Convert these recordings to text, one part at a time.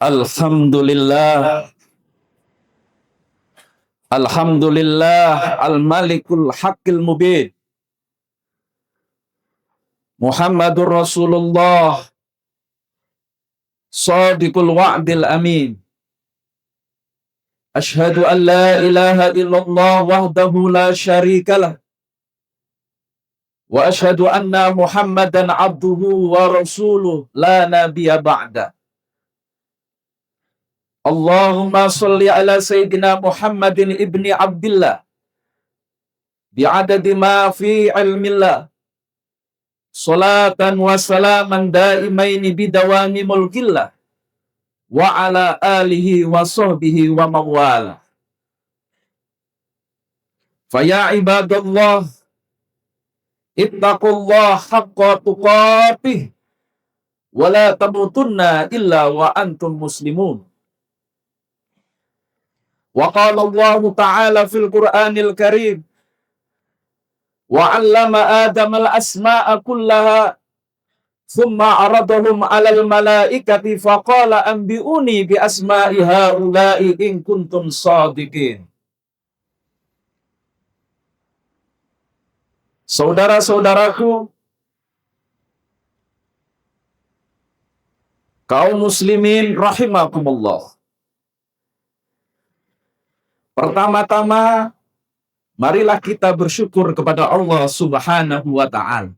Alhamdulillah, Alhamdulillah, Al-Malikul Haqqil Mubin. Muhammadur Rasulullah, Sadiqul Wa'dil Amin. Ashhadu an la ilaha illallah wahdahu la syarikalah. Wa ashhadu anna Muhammadan abduhu wa rasuluh la nabiyya ba'da. Allahumma salli ala Sayyidina Muhammadin ibni Abdillah bi'adadi ma fi ilmillah. Salatan wa salaman daimaini bidawami mulkillah wa ala alihi wa sahbihi wa mawala. Faya ibadallah, ittaqullah haqqa tuqatih wa la tamutunna illa wa antum muslimun. Wa qala Allah ta'ala fil Qur'anil Karim, wa 'allama Adama al-asma'a kullaha thumma 'aradahum 'alal malaikati faqala anbi'uni bi asma'i haula'i in kuntum shadiqin. Saudara-saudaraku, kaum muslimin rahimakumullah. Pertama-tama, marilah kita bersyukur kepada Allah Subhanahu wa ta'ala.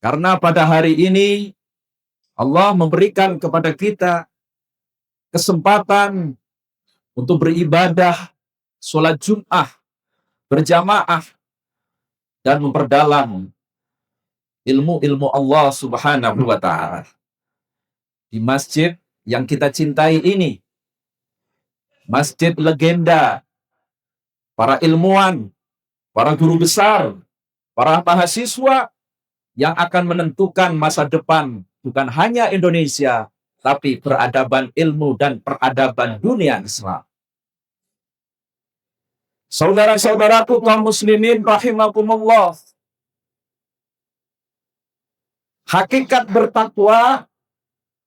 Karena pada hari ini Allah memberikan kepada kita kesempatan untuk beribadah, sholat Jum'ah, berjamaah, dan memperdalam ilmu-ilmu Allah Subhanahu wa ta'ala. Di masjid yang kita cintai ini, masjid legenda, para ilmuwan, para guru besar, para mahasiswa yang akan menentukan masa depan bukan hanya Indonesia, tapi peradaban ilmu dan peradaban dunia Islam. Saudara-saudaraku kaum muslimin rahimakumullah. Hakikat bertakwa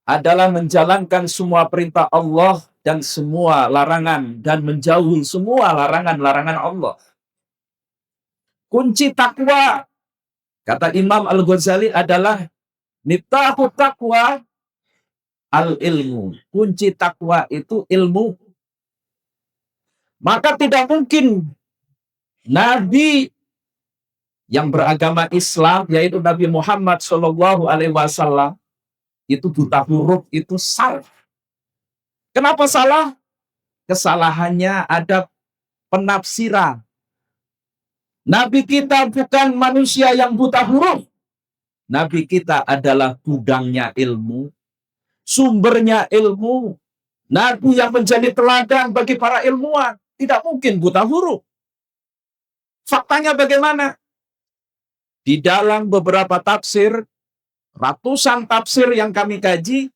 adalah menjalankan semua perintah Allah dan semua larangan dan menjauhi semua larangan-larangan Allah. Kunci takwa, kata Imam Al-Ghazali, adalah niftahu takwa al-ilmu. Kunci takwa itu ilmu. Maka tidak mungkin Nabi yang beragama Islam, yaitu Nabi Muhammad SAW, itu buta huruf, itu salah. Kenapa salah? Kesalahannya ada penafsiran. Nabi kita bukan manusia yang buta huruf. Nabi kita adalah gudangnya ilmu, sumbernya ilmu. Nabi yang menjadi teladan bagi para ilmuwan. Tidak mungkin buta huruf. Faktanya bagaimana? Di dalam beberapa tafsir, ratusan tafsir yang kami kaji,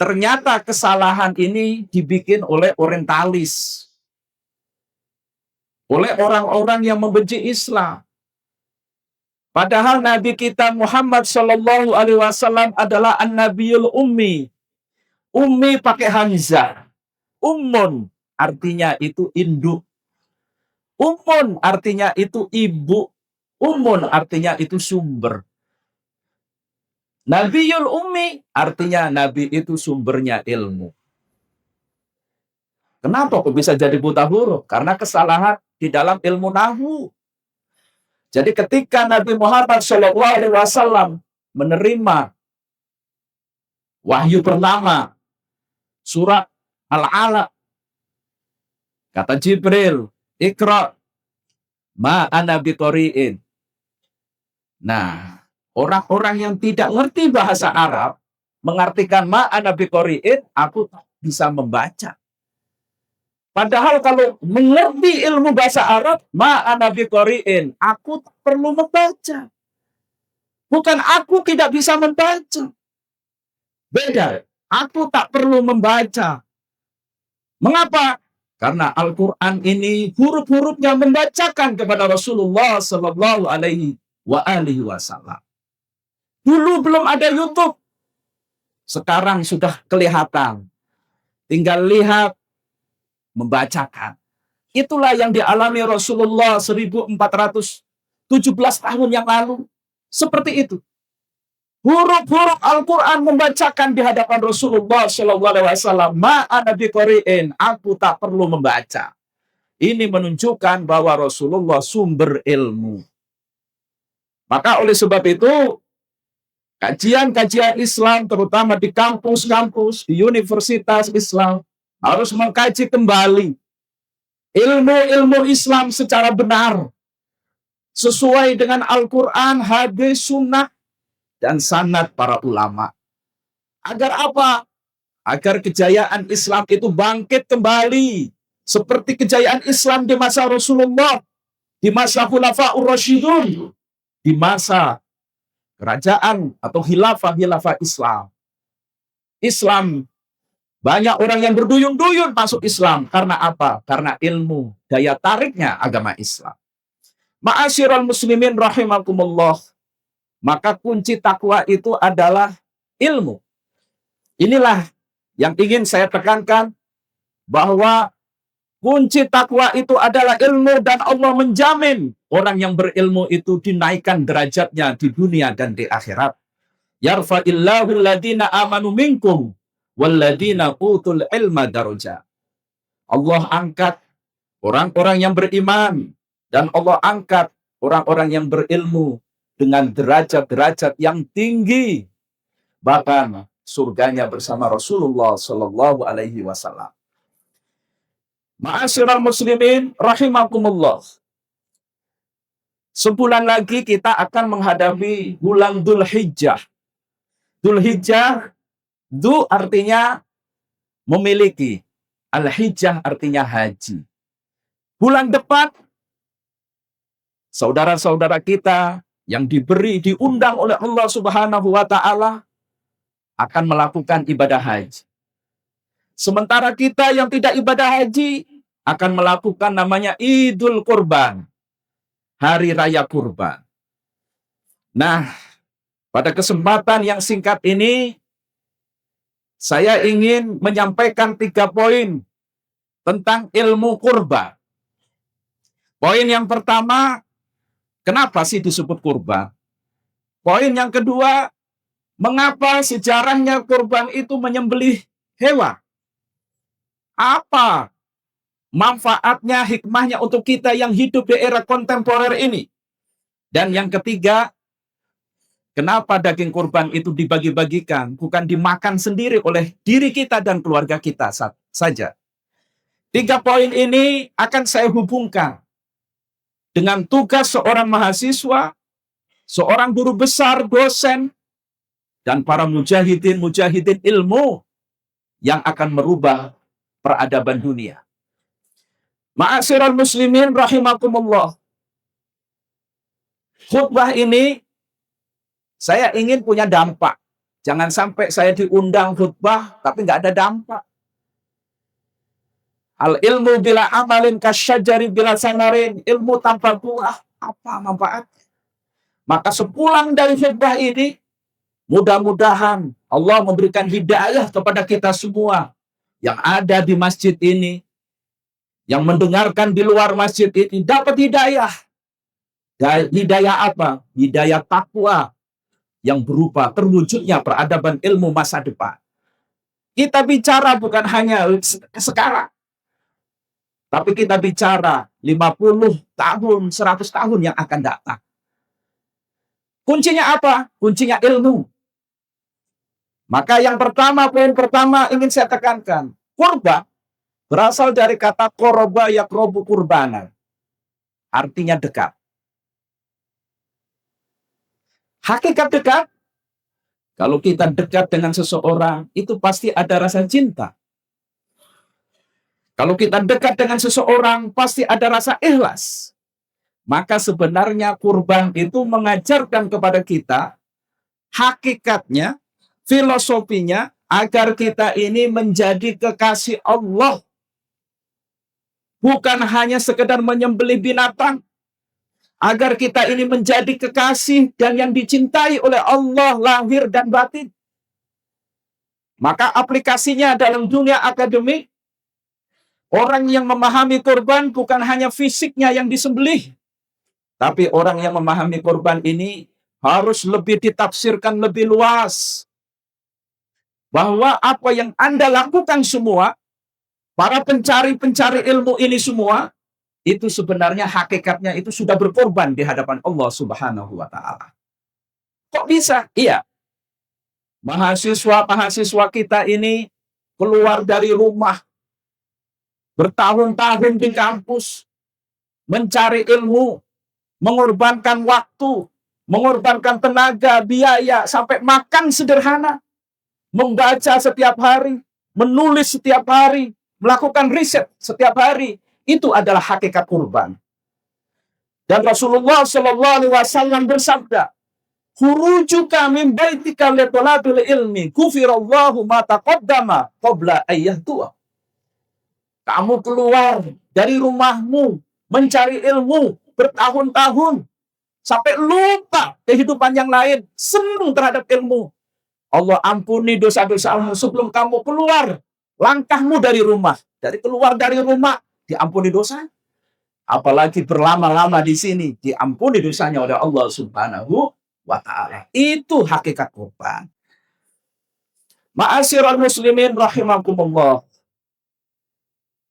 ternyata kesalahan ini dibikin oleh orientalis, oleh orang-orang yang membenci Islam. Padahal Nabi kita Muhammad SAW adalah an-nabiyul ummi. Ummi pakai hamzah. Ummun artinya itu induk. Ummun artinya itu ibu. Ummun artinya itu sumber. Nabiyul ummi artinya Nabi itu sumbernya ilmu. Kenapa kok bisa jadi buta huruf? Karena kesalahan di dalam ilmu nahwu. Jadi ketika Nabi Muhammad SAW menerima wahyu pertama, surat Al-Alaq, kata Jibril, Iqra ma ana biqori'in. Nah, orang-orang yang tidak ngerti bahasa Arab mengartikan ma ana biqori'in, aku bisa membaca. Padahal kalau mengerti ilmu bahasa Arab, ma ana biqori'in, aku perlu membaca. Bukan aku tidak bisa membaca. Beda. Aku tak perlu membaca. Mengapa? Karena Al-Quran ini huruf-hurufnya membacakan kepada Rasulullah SAW. Dulu belum ada YouTube. Sekarang sudah kelihatan. Tinggal lihat, membacakan. Itulah yang dialami Rasulullah 1417 tahun yang lalu. Seperti itu. Huruf-huruf Al-Quran membacakan di hadapan Rasulullah Shallallahu Alaihi Wasallam. Ma'ana biqari'in, aku tak perlu membaca. Ini menunjukkan bahwa Rasulullah sumber ilmu. Maka oleh sebab itu, kajian-kajian Islam, terutama di kampus-kampus, di universitas Islam, harus mengkaji kembali ilmu-ilmu Islam secara benar, sesuai dengan Al-Quran, hadis, sunnah, dan sanad para ulama. Agar apa? Agar kejayaan Islam itu bangkit kembali. Seperti kejayaan Islam di masa Rasulullah, di masa Khulafaur Rasyidun, di masa kerajaan atau khilafah Islam. Islam, banyak orang yang berduyun-duyun masuk Islam. Karena apa? Karena ilmu, daya tariknya agama Islam. Ma'asyiral muslimin rahimakumullah. Maka kunci takwa itu adalah ilmu. Inilah yang ingin saya tekankan, bahwa kunci takwa itu adalah ilmu, dan Allah menjamin orang yang berilmu itu dinaikkan derajatnya di dunia dan di akhirat. Yarfa'illahu alladhina amanu minkum walladhina utul ilma darajat. Allah angkat orang-orang yang beriman, dan Allah angkat orang-orang yang berilmu dengan derajat-derajat yang tinggi, bahkan surganya bersama Rasulullah Shallallahu Alaihi Wasallam. Ma'asyiral muslimin rahimakumullah. Sebulan lagi kita akan menghadapi bulan Dzulhijjah. Dzulhijjah, Dzu artinya memiliki, Al-Hijjah artinya haji. Bulan depan, saudara-saudara kita yang diundang oleh Allah Subhanahu wa Ta'ala akan melakukan ibadah haji. Sementara kita yang tidak ibadah haji akan melakukan namanya Idul Kurban, hari raya kurban. Nah, pada kesempatan yang singkat ini, saya ingin menyampaikan 3 poin tentang ilmu kurban. Poin yang pertama, kenapa sih disebut kurban? Poin yang kedua, mengapa sejarahnya kurban itu menyembelih hewan? Apa manfaatnya, hikmahnya untuk kita yang hidup di era kontemporer ini? Dan yang ketiga, kenapa daging kurban itu dibagi-bagikan, bukan dimakan sendiri oleh diri kita dan keluarga kita saja? 3 poin ini akan saya hubungkan dengan tugas seorang mahasiswa, seorang guru besar, dosen, dan para mujahidin ilmu yang akan merubah peradaban dunia. Ma'asyiral muslimin rahimakumullah. Khutbah ini saya ingin punya dampak. Jangan sampai saya diundang khutbah tapi nggak ada dampak. Al ilmu bila amalin kasyajari bila sanarin. Ilmu tanpa buah, apa manfaatnya? Maka sepulang dari khutbah ini, mudah-mudahan Allah memberikan hidayah kepada kita semua yang ada di masjid ini, yang mendengarkan di luar masjid ini, dapat hidayah. Hidayah apa? Hidayah takwa yang berupa terwujudnya peradaban ilmu masa depan. Kita bicara bukan hanya sekarang, tapi kita bicara 50 tahun, 100 tahun yang akan datang. Kuncinya apa? Kuncinya ilmu. Maka yang pertama, poin pertama ingin saya tekankan. Kurban berasal dari kata qoroba yakrobu kurbanan. Artinya dekat. Hakikat dekat, kalau kita dekat dengan seseorang, itu pasti ada rasa cinta. Kalau kita dekat dengan seseorang, pasti ada rasa ikhlas. Maka sebenarnya kurban itu mengajarkan kepada kita hakikatnya, filosofinya, agar kita ini menjadi kekasih Allah. Bukan hanya sekedar menyembelih binatang. Agar kita ini menjadi kekasih dan yang dicintai oleh Allah lahir dan batin. Maka aplikasinya dalam dunia akademik, orang yang memahami kurban bukan hanya fisiknya yang disembelih, tapi orang yang memahami kurban ini harus lebih ditafsirkan lebih luas. Bahwa apa yang Anda lakukan semua, para pencari-pencari ilmu ini semua, itu sebenarnya hakikatnya itu sudah berkorban di hadapan Allah Subhanahu wa Ta'ala. Kok bisa? Iya, mahasiswa-mahasiswa kita ini keluar dari rumah, bertahun-tahun di kampus, mencari ilmu, mengorbankan waktu, mengorbankan tenaga, biaya, sampai makan sederhana, membaca setiap hari, menulis setiap hari, melakukan riset setiap hari. Itu adalah hakikat kurban. Dan Rasulullah Shallallahu Alaihi Wasallam bersabda, "Khurujuka min baitika li talabil ilmi, ghufirallahu ma taqaddama qabla ayyatuh." Kamu keluar dari rumahmu mencari ilmu bertahun-tahun sampai lupa kehidupan yang lain, senang terhadap ilmu. Allah ampuni dosa-dosamu sebelum kamu keluar langkahmu dari rumah. Dari keluar dari rumah diampuni dosa. Apalagi berlama-lama di sini diampuni dosanya oleh Allah Subhanahu wa Ta'ala. Itu hakikat kurban. Ma'asyiral muslimin rahimakumullah.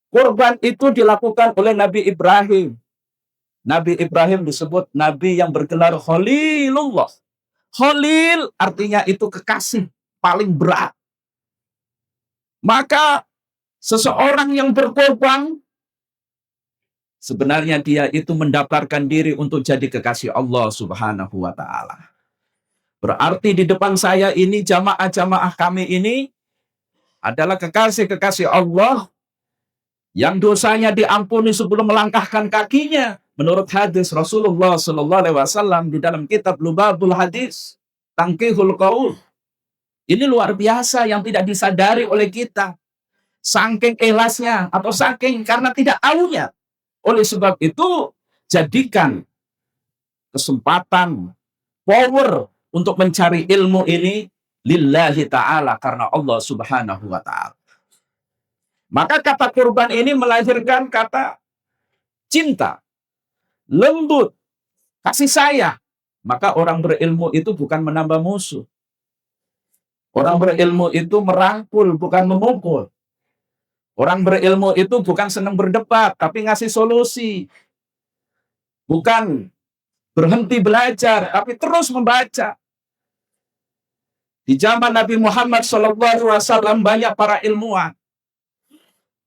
Kurban itu dilakukan oleh Nabi Ibrahim. Nabi Ibrahim disebut Nabi yang bergelar Khalilullah. Khalil artinya itu kekasih paling berat. Maka seseorang yang berkorban, sebenarnya dia itu mendaftarkan diri untuk jadi kekasih Allah Subhanahu wa Ta'ala. Berarti di depan saya ini jamaah-jamaah kami ini adalah kekasih-kekasih Allah yang dosanya diampuni sebelum melangkahkan kakinya. Menurut hadis Rasulullah Sallallahu Alaihi Wasallam di dalam kitab Lubabul Hadis, Tangkihul Qaul. Ini luar biasa yang tidak disadari oleh kita. Saking ikhlasnya atau saking karena tidak tahunya. Oleh sebab itu, jadikan kesempatan, power untuk mencari ilmu ini lillahi ta'ala, karena Allah Subhanahu wa Ta'ala. Maka kata kurban ini melahirkan kata cinta, lembut, kasih sayang. Maka orang berilmu itu bukan menambah musuh. Orang berilmu itu merangkul, bukan memukul. Orang berilmu itu bukan senang berdebat, tapi ngasih solusi. Bukan berhenti belajar, tapi terus membaca. Di zaman Nabi Muhammad SAW banyak para ilmuwan.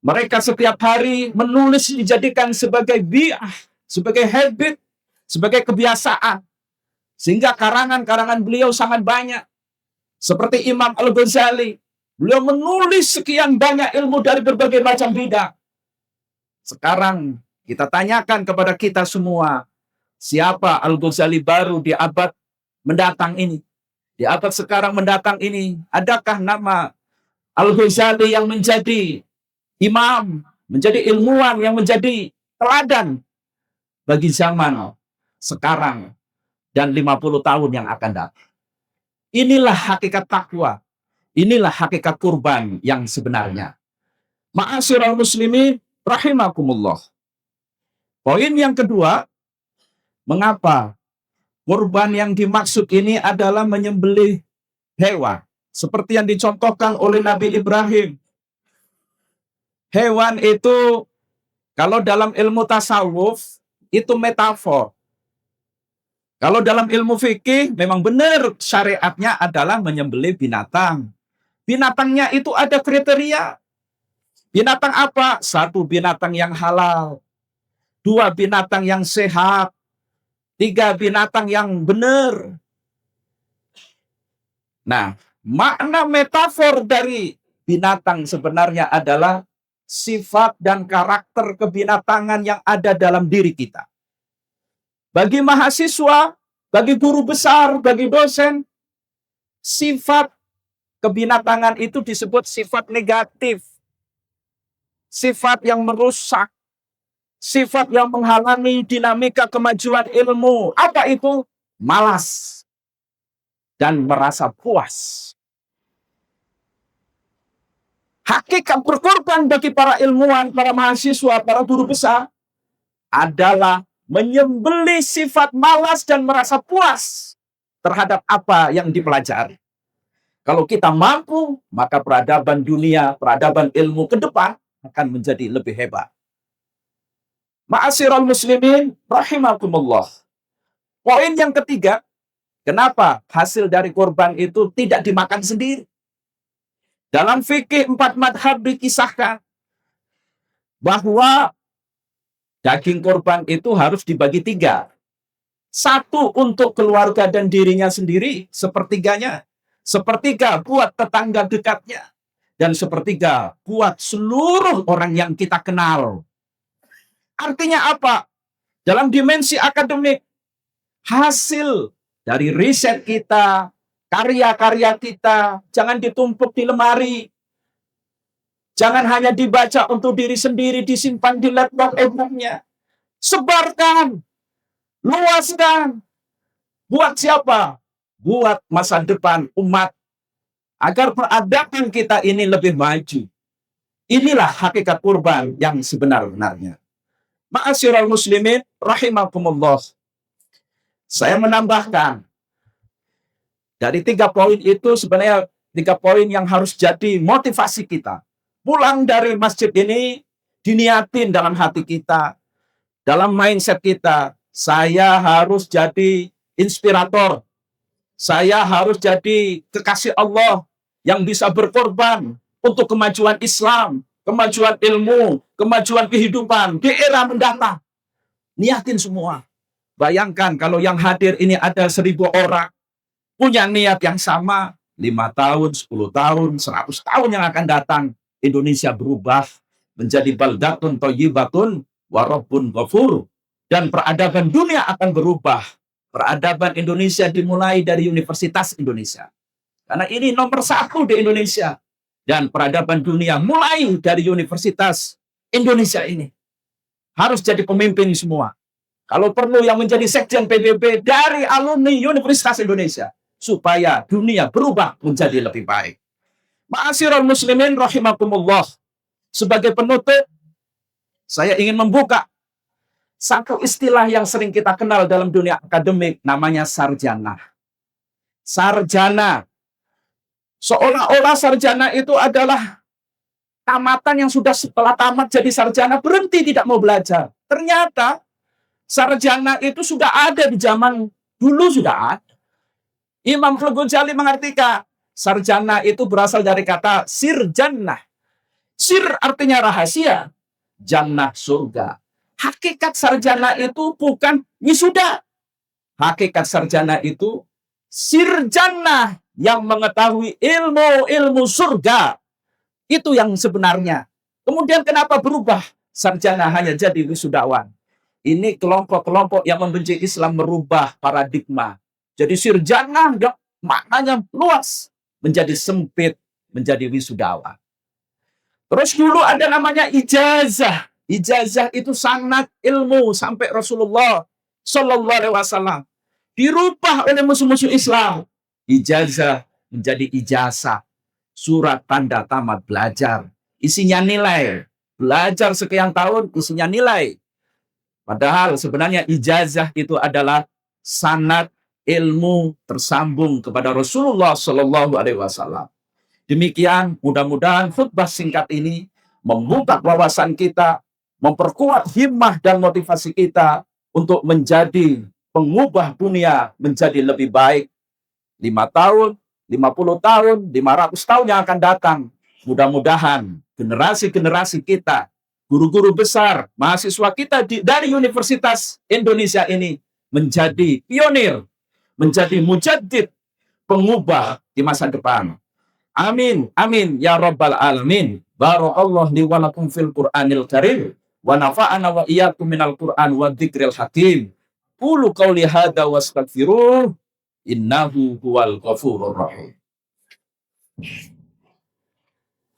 Mereka setiap hari menulis dijadikan sebagai bi'ah, sebagai habit, sebagai kebiasaan. Sehingga karangan-karangan beliau sangat banyak. Seperti Imam Al-Ghazali. Beliau menulis sekian banyak ilmu dari berbagai macam bidang. Sekarang kita tanyakan kepada kita semua, siapa Al-Ghazali baru di abad mendatang ini? Di abad sekarang mendatang ini, adakah nama Al-Ghazali yang menjadi imam, menjadi ilmuwan, yang menjadi teladan bagi zaman sekarang dan 50 tahun yang akan datang? Inilah hakikat takwa. Inilah hakikat kurban yang sebenarnya. Ma'asyiral muslimin rahimakumullah. Poin yang kedua, mengapa kurban yang dimaksud ini adalah menyembelih hewan, seperti yang dicontohkan oleh Nabi Ibrahim. Hewan itu kalau dalam ilmu tasawuf itu metafor. Kalau dalam ilmu fikih memang benar syariatnya adalah menyembelih binatang. Binatangnya itu ada kriteria. Binatang apa? Satu, binatang yang halal. Dua, binatang yang sehat. Tiga, binatang yang benar. Nah, makna metafor dari binatang sebenarnya adalah sifat dan karakter kebinatangan yang ada dalam diri kita. Bagi mahasiswa, bagi guru besar, bagi dosen, sifat kebinatangan itu disebut sifat negatif. Sifat yang merusak. Sifat yang menghalangi dinamika kemajuan ilmu. Apa itu? Malas dan merasa puas. Hakikat berkorban bagi para ilmuwan, para mahasiswa, para guru besar adalah menyembelih sifat malas dan merasa puas terhadap apa yang dipelajari. Kalau kita mampu, maka peradaban dunia, peradaban ilmu ke depan akan menjadi lebih hebat. Ma'asyiral muslimin rahimakumullah. Poin yang ketiga, kenapa hasil dari korban itu tidak dimakan sendiri? Dalam fikih 4 madhab dikisahkan bahwa daging korban itu harus dibagi 3. 1 untuk keluarga dan dirinya sendiri, sepertiganya. Sepertiga buat tetangga dekatnya. Dan sepertiga buat seluruh orang yang kita kenal. Artinya apa? Dalam dimensi akademik, hasil dari riset kita, karya-karya kita, jangan ditumpuk di lemari. Jangan hanya dibaca untuk diri sendiri, disimpan di laptop e-booknya. Sebarkan, luaskan. Buat siapa? Buat masa depan umat. Agar peradaban kita ini lebih maju. Inilah hakikat kurban yang sebenar-benarnya. Ma'asyiral muslimin, rahimakumullah. Saya menambahkan, dari 3 poin itu sebenarnya 3 poin yang harus jadi motivasi kita. Pulang dari masjid ini, diniatin dalam hati kita, dalam mindset kita, saya harus jadi inspirator. Saya harus jadi kekasih Allah yang bisa berkorban untuk kemajuan Islam, kemajuan ilmu, kemajuan kehidupan di era mendatang. Niatin semua. Bayangkan kalau yang hadir ini ada 1.000 orang, punya niat yang sama, 5 tahun, 10 tahun, 100 tahun yang akan datang, Indonesia berubah menjadi baldatun thayyibatun wa rabbun ghafur. Dan peradaban dunia akan berubah. Peradaban Indonesia dimulai dari Universitas Indonesia. Karena ini nomor 1 di Indonesia. Dan peradaban dunia mulai dari Universitas Indonesia ini. Harus jadi pemimpin semua. Kalau perlu yang menjadi sekjen PBB dari alumni Universitas Indonesia. Supaya dunia berubah menjadi lebih baik. Ma'asyiral muslimin rahimakumullah. Sebagai penutup, saya ingin membuka satu istilah yang sering kita kenal dalam dunia akademik, namanya sarjana. Sarjana. Seolah-olah sarjana itu adalah tamatan yang sudah setelah tamat jadi sarjana, berhenti tidak mau belajar. Ternyata sarjana itu sudah ada di zaman dulu, sudah ada. Imam Al-Ghazali mengartikan, sarjana itu berasal dari kata sirjannah. Sir artinya rahasia, jannah surga. Hakikat sarjana itu bukan wisuda. Hakikat sarjana itu sirjannah yang mengetahui ilmu-ilmu surga. Itu yang sebenarnya. Kemudian kenapa berubah? Sarjana hanya jadi wisudawan. Ini kelompok-kelompok yang membenci Islam merubah paradigma. Jadi sirjannah maknanya luas. Menjadi sempit, menjadi wisudawan. Terus dulu ada namanya ijazah. Ijazah itu sanad ilmu sampai Rasulullah Shallallahu Alaihi Wasallam. Dirubah oleh musuh-musuh Islam. Ijazah menjadi ijazah. Surat tanda tamat belajar. Isinya nilai. Belajar sekian tahun, isinya nilai. Padahal sebenarnya ijazah itu adalah sanad ilmu tersambung kepada Rasulullah Shallallahu Alaihi Wasallam. Demikian, mudah-mudahan khutbah singkat ini membuka wawasan kita, memperkuat himmah dan motivasi kita untuk menjadi pengubah dunia menjadi lebih baik. 5 tahun, 50 tahun, 500 tahun yang akan datang. Mudah-mudahan generasi-generasi kita, guru-guru besar, mahasiswa kita dari Universitas Indonesia ini menjadi pionir, menjadi mujaddid, pengubah di masa depan. Amin, amin, ya rabbal alamin. Barakallahu li wa lakum fil Qur'anil Karim. Wa nafa'ana wa iyyakum minal Qur'an wa dzikril hakim. Qulu qawli hadza wastaghfiruh. Innahu huwal ghafurur rahim.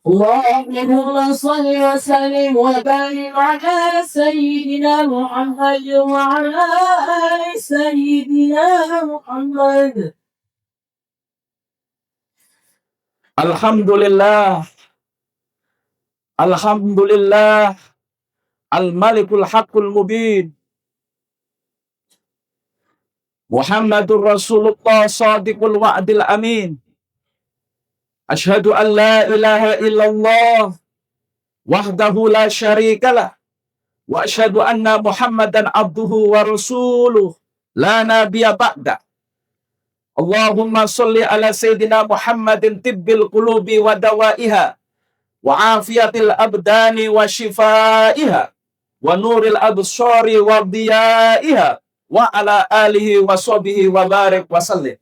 اللهم صل وسلم وبارك على سيدنا محمد وعلى آل سيدنا محمد. Alhamdulillah. Alhamdulillah al-malikul haqqul mubin. Muhammadur Rasulullah sadiqul wa'dil amin. Asyhadu an la ilaha illallah wahdahu la syarikalah. Wa asyhadu anna Muhammadan abduhu wa rasuluh la nabiyya ba'da. Allahumma sholli ala sayyidina Muhammadin tibbil qulubi wa dawaiha wa afiyatil abdani wa shifaiha wa nuril absari wa diyaiha wa ala alihi wa sahbihi wa barik wa sallim.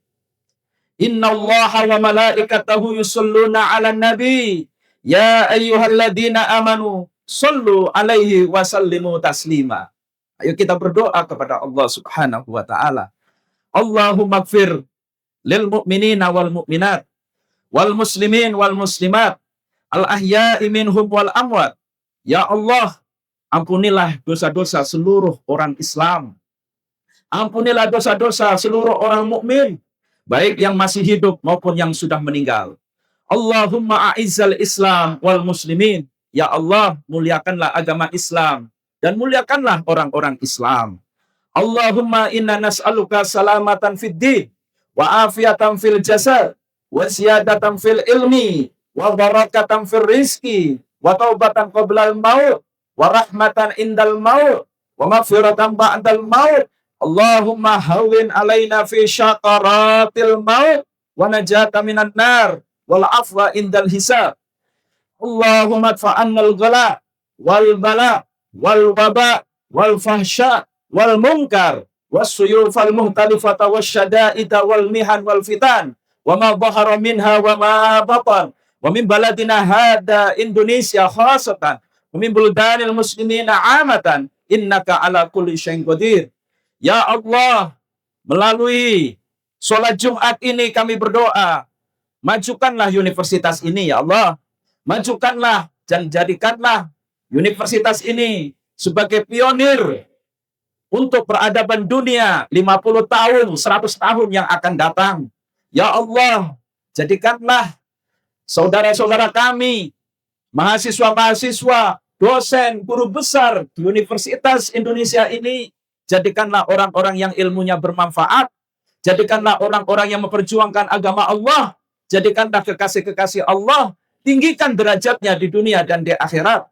Inna Allaha wa malaikatahu yusalluna ala nabi ya ayyuhalladzina amanu sallu alaihi wa sallimu taslima. Ayo kita berdoa kepada Allah Subhanahu wa taala. Allahumma gfir lil mu'minina wal mu'minat wal muslimin wal muslimat al ahya'i minhum wal amwat. Ya Allah, ampunilah dosa-dosa seluruh orang Islam. Ampunilah dosa-dosa seluruh orang mukmin, baik yang masih hidup maupun yang sudah meninggal. Allahumma a'izzal Islam wal muslimin. Ya Allah, muliakanlah agama Islam dan muliakanlah orang-orang Islam. Allahumma inna nas'aluka salamatan fid din wa afiatan fil jasad wa ziyadatan fil ilmi wa barakatan fil rizki wa taubatan qoblal maut wa rahmatan indal maut wa maghfiratan ba'dal maut. Allahumma hawwin alaina fi syaqaratil maut wa najata minan nar wal afwa indal hisab. Allahumma adfa'annal ghala wal bala wal waba wal fahsya wal munkar wassuyufal muhtalifata wasyada'ida wal mihan wal fitan wa ma dhahara minha wa ma batan wa min baladina hada Indonesia khasatan wa min buldanil muslimina amatan innaka ala kulli syai'in qadir. Ya Allah, melalui sholat Jumat ini kami berdoa, majukanlah universitas ini ya Allah. Majukanlah dan jadikanlah universitas ini sebagai pionir untuk peradaban dunia 50 tahun, 100 tahun yang akan datang. Ya Allah, jadikanlah saudara-saudara kami, mahasiswa-mahasiswa, dosen, guru besar di Universitas Indonesia ini, jadikanlah orang-orang yang ilmunya bermanfaat, jadikanlah orang-orang yang memperjuangkan agama Allah, jadikanlah kekasih-kekasih Allah, tinggikan derajatnya di dunia dan di akhirat.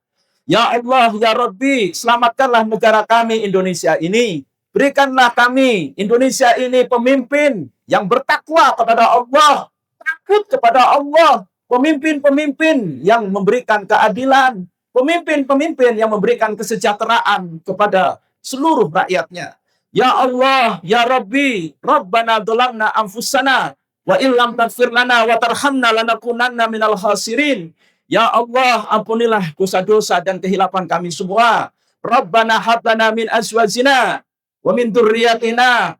Ya Allah, ya Rabbi, selamatkanlah negara kami Indonesia ini. Berikanlah kami Indonesia ini pemimpin yang bertakwa kepada Allah, takut kepada Allah, pemimpin-pemimpin yang memberikan keadilan, pemimpin-pemimpin yang memberikan kesejahteraan kepada seluruh rakyatnya. Ya Allah, ya Rabbi, Rabbana dzalamna anfusana wa illam taghfir lana wa tarhamna lanakunanna minal khasirin. Ya Allah, ampunilah dosa-dosa dan kehilapan kami semua. Rabbana hab lana min azwajina wa min dzurriyyatina.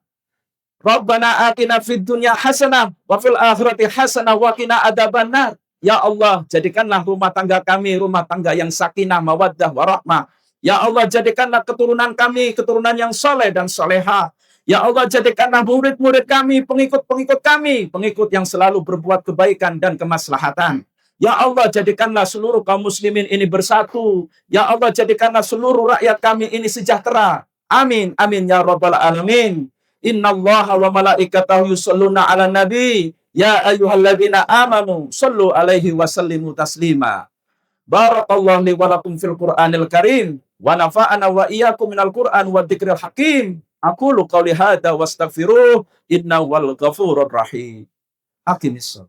Rabbana atina fid dunya hasanah wa fil akhirati hasanah wa qina adzabannar. Ya Allah, jadikanlah rumah tangga kami rumah tangga yang sakinah, mawaddah, warahmah. Ya Allah, jadikanlah keturunan kami keturunan yang soleh dan soleha. Ya Allah, jadikanlah murid-murid kami, pengikut-pengikut kami, pengikut yang selalu berbuat kebaikan dan kemaslahatan. Ya Allah, jadikanlah seluruh kaum muslimin ini bersatu. Ya Allah, jadikanlah seluruh rakyat kami ini sejahtera. Amin, amin ya rabbal alamin. Innallaha wa malaikatahu yusholluna ala nabi. Ya ayyuhalladzina amanu sallu alaihi wa sallimu taslima. Barakallahu li wa lakum fil Qur'anil Karim wa nafa'ana wa iyyakum minal Qur'an wa dzikril hakim. Aqulu qouli hadza wastaghfiruh innahu wal ghafurur rahim. Hakimis